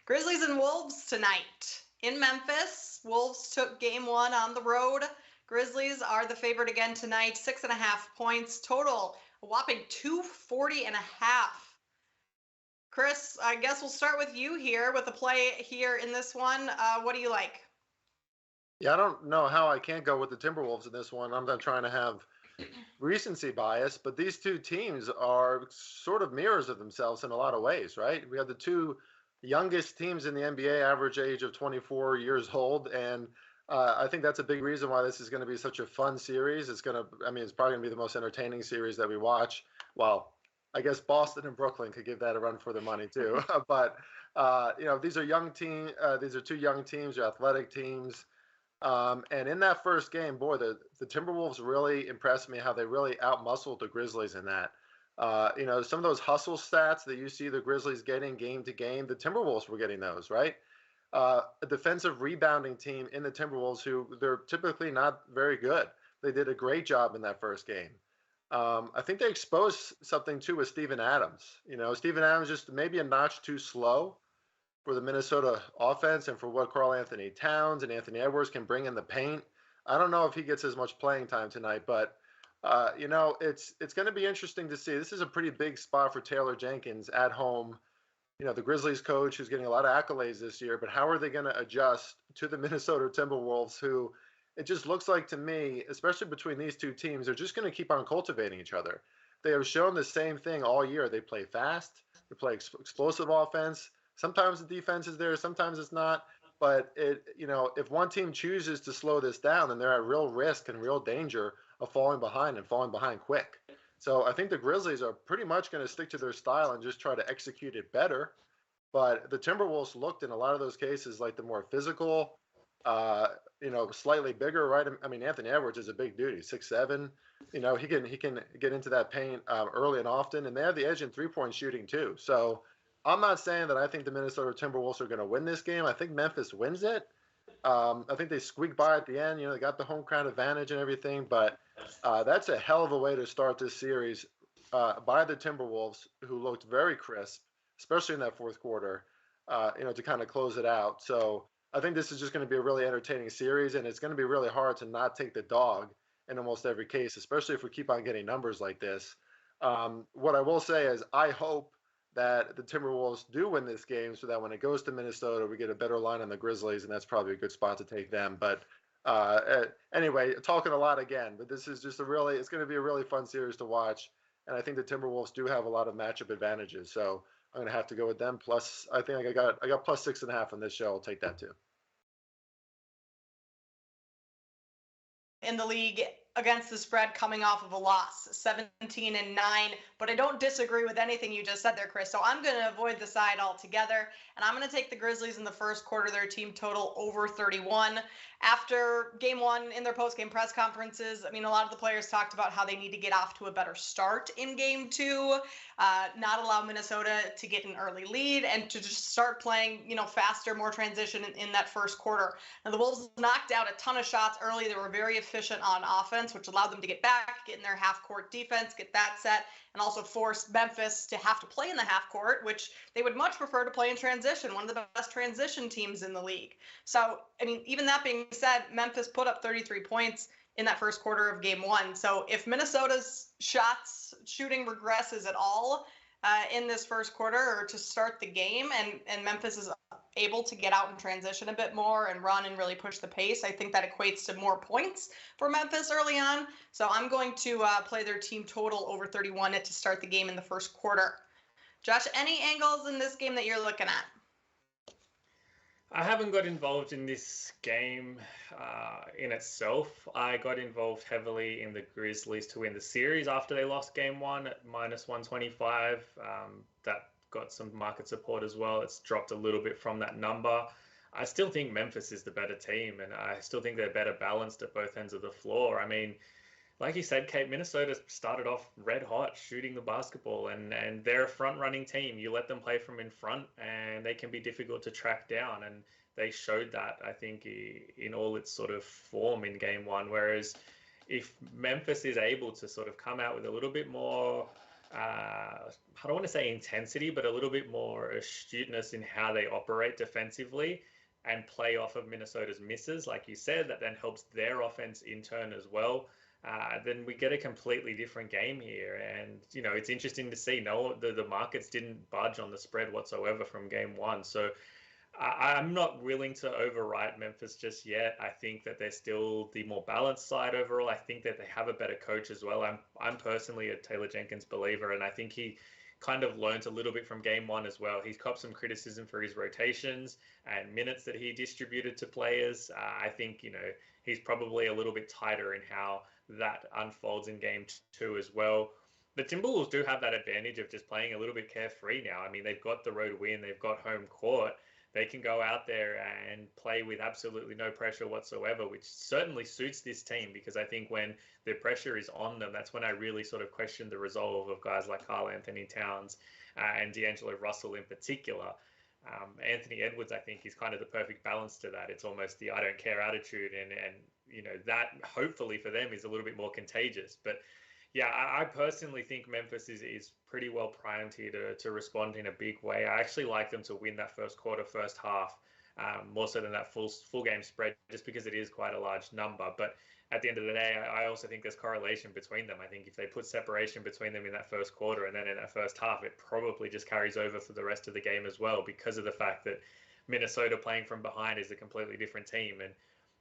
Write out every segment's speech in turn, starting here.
Grizzlies and Wolves tonight in Memphis. Wolves took game one on the road. Grizzlies are the favorite again tonight. 6.5 points total. A whopping 240.5. Chris, I guess we'll start with you here with the play here in this one. What do you like? Yeah, I don't know how I can't go with the Timberwolves in this one. I'm not trying to have recency bias, but these two teams are sort of mirrors of themselves in a lot of ways, right? We have the two youngest teams in the NBA, average age of 24 years old, and I think that's a big reason why this is going to be such a fun series. It's probably going to be the most entertaining series that we watch. Well, I guess Boston and Brooklyn could give that a run for their money too. But these are young team. These are two young teams, they're athletic teams. And in that first game, boy, the Timberwolves really impressed me how they really outmuscled the Grizzlies in that. Some of those hustle stats that you see the Grizzlies getting game to game, the Timberwolves were getting those, right? A defensive rebounding team in the Timberwolves who they're typically not very good. They did a great job in that first game. I think they exposed something too with Steven Adams. Steven Adams just maybe a notch too slow for the Minnesota offense and for what Karl-Anthony Towns and Anthony Edwards can bring in the paint. I don't know if he gets as much playing time tonight, but it's going to be interesting to see. This is a pretty big spot for Taylor Jenkins at home. The Grizzlies coach who's getting a lot of accolades this year, but how are they going to adjust to the Minnesota Timberwolves who it just looks like to me, especially between these two teams, they're just going to keep on cultivating each other. They have shown the same thing all year. They play fast. They play explosive offense. Sometimes the defense is there, sometimes it's not. But if one team chooses to slow this down, then they're at real risk and real danger of falling behind and falling behind quick. So I think the Grizzlies are pretty much going to stick to their style and just try to execute it better. But the Timberwolves looked in a lot of those cases like the more physical, slightly bigger, right? I mean, Anthony Edwards is a big dude. He's 6'7". He can get into that paint early and often, and they have the edge in 3-point shooting too. So I'm not saying that I think the Minnesota Timberwolves are going to win this game. I think Memphis wins it. I think they squeak by at the end. They got the home crowd advantage and everything, but that's a hell of a way to start this series by the Timberwolves, who looked very crisp, especially in that fourth quarter, to kind of close it out. So I think this is just going to be a really entertaining series, and it's going to be really hard to not take the dog in almost every case, especially if we keep on getting numbers like this. What I will say is I hope that the Timberwolves do win this game so that when it goes to Minnesota, we get a better line on the Grizzlies, and that's probably a good spot to take them. But anyway, talking a lot again, but this is just it's going to be a really fun series to watch, and I think the Timberwolves do have a lot of matchup advantages. So I'm going to have to go with them. Plus, I think I got plus 6.5 on this show. I'll take that too. In the league against the spread coming off of a loss, 17-9, but I don't disagree with anything you just said there, Chris. So I'm going to avoid the side altogether, and I'm going to take the Grizzlies in the first quarter, their team total over 31. After game one in their post-game press conferences, I mean, a lot of the players talked about how they need to get off to a better start in game two, not allow Minnesota to get an early lead, and to just start playing, faster, more transition in that first quarter. Now, the Wolves knocked out a ton of shots early. They were very efficient on offense, which allowed them to get back, get in their half-court defense, get that set, and also force Memphis to have to play in the half court, which they would much prefer to play in transition, one of the best transition teams in the league. So, I mean, even that being said, Memphis put up 33 points in that first quarter of game one. So if Minnesota's shooting regresses at all in this first quarter or to start the game, and Memphis is able to get out and transition a bit more and run and really push the pace, I think that equates to more points for Memphis early on. So I'm going to play their team total over 31 to start the game in the first quarter. Josh, any angles in this game that you're looking at? I haven't got involved in this game in itself. I got involved heavily in the Grizzlies to win the series after they lost game one at minus 125. That got some market support as well. It's dropped a little bit from that number. I still think Memphis is the better team, and I still think they're better balanced at both ends of the floor. I mean, like you said, Kate, Minnesota started off red hot shooting the basketball, and they're a front-running team. You let them play from in front, and they can be difficult to track down. And they showed that, I think, in all its sort of form in game one. Whereas if Memphis is able to sort of come out with a little bit more I don't want to say intensity, but a little bit more astuteness in how they operate defensively and play off of Minnesota's misses, like you said, that then helps their offense in turn as well. Then we get a completely different game here. And, it's interesting to see the markets didn't budge on the spread whatsoever from game one. So I'm not willing to overwrite Memphis just yet. I think that they're still the more balanced side overall. I think that they have a better coach as well. I'm personally a Taylor Jenkins believer, and I think he kind of learned a little bit from game one as well. He's copped some criticism for his rotations and minutes that he distributed to players. I think, he's probably a little bit tighter in how that unfolds in game two as well. The Timberwolves do have that advantage of just playing a little bit carefree now. I mean, they've got the road win, they've got home court. They can go out there and play with absolutely no pressure whatsoever, which certainly suits this team, because I think when the pressure is on them, that's when I really sort of question the resolve of guys like Karl Anthony Towns and D'Angelo Russell in particular. Anthony Edwards, I think, is kind of the perfect balance to that. It's almost the I don't care attitude, and that hopefully for them is a little bit more contagious. But yeah, I personally think Memphis is pretty well primed here to respond in a big way. I actually like them to win that first quarter, first half, more so than that full game spread, just because it is quite a large number. But at the end of the day, I also think there's correlation between them. I think if they put separation between them in that first quarter and then in that first half, it probably just carries over for the rest of the game as well, because of the fact that Minnesota playing from behind is a completely different team. And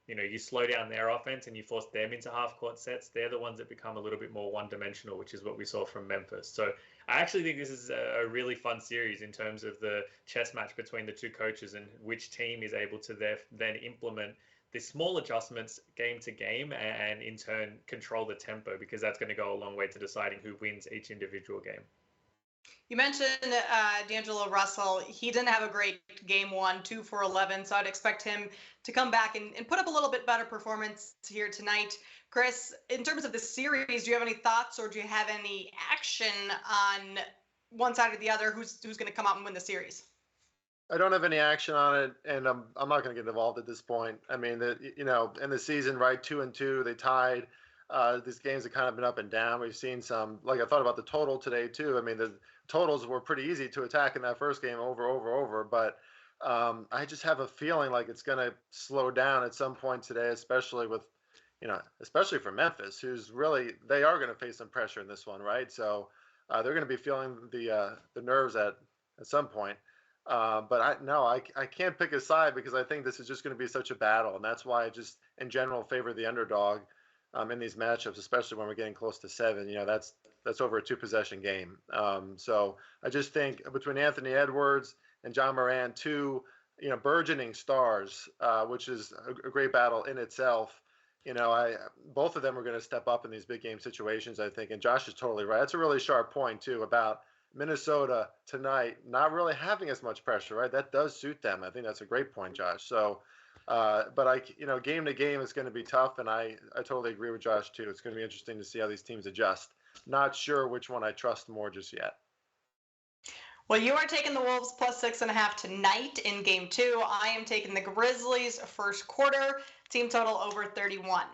you slow down their offense and you force them into half-court sets, they're the ones that become a little bit more one-dimensional, which is what we saw from Memphis. So I actually think this is a really fun series in terms of the chess match between the two coaches and which team is able to then implement the small adjustments game to game and in turn control the tempo, because that's going to go a long way to deciding who wins each individual game. You mentioned D'Angelo Russell. He didn't have a great game one, 2 for 11, so I'd expect him to come back and put up a little bit better performance here tonight. Chris, in terms of the series, do you have any thoughts or do you have any action on one side or the other? Who's going to come out and win the series? I don't have any action on it, and I'm not going to get involved at this point. I mean, in the season, right, 2-2, they tied. These games have kind of been up and down. We've seen some, like I thought about the total today too. I mean, the totals were pretty easy to attack in that first game over, but I just have a feeling like it's going to slow down at some point today, especially for Memphis, who's really, they are going to face some pressure in this one, right? So they're going to be feeling the nerves at some point. But I can't pick a side, because I think this is just going to be such a battle, and that's why I just in general favor the underdog in these matchups, especially when we're getting close to 7. That's over a 2-possession game. So I just think between Anthony Edwards and John Moran, two burgeoning stars, which is a great battle in itself. Both of them are going to step up in these big game situations, I think. And Josh is totally right. That's a really sharp point too about Minnesota tonight not really having as much pressure, right? That does suit them. I think that's a great point, Josh. So, but game to game is going to be tough, and I totally agree with Josh too. It's going to be interesting to see how these teams adjust. Not sure which one I trust more just yet. Well, you are taking the Wolves plus 6.5 tonight in game 2. I am taking the Grizzlies first quarter, team total over 31.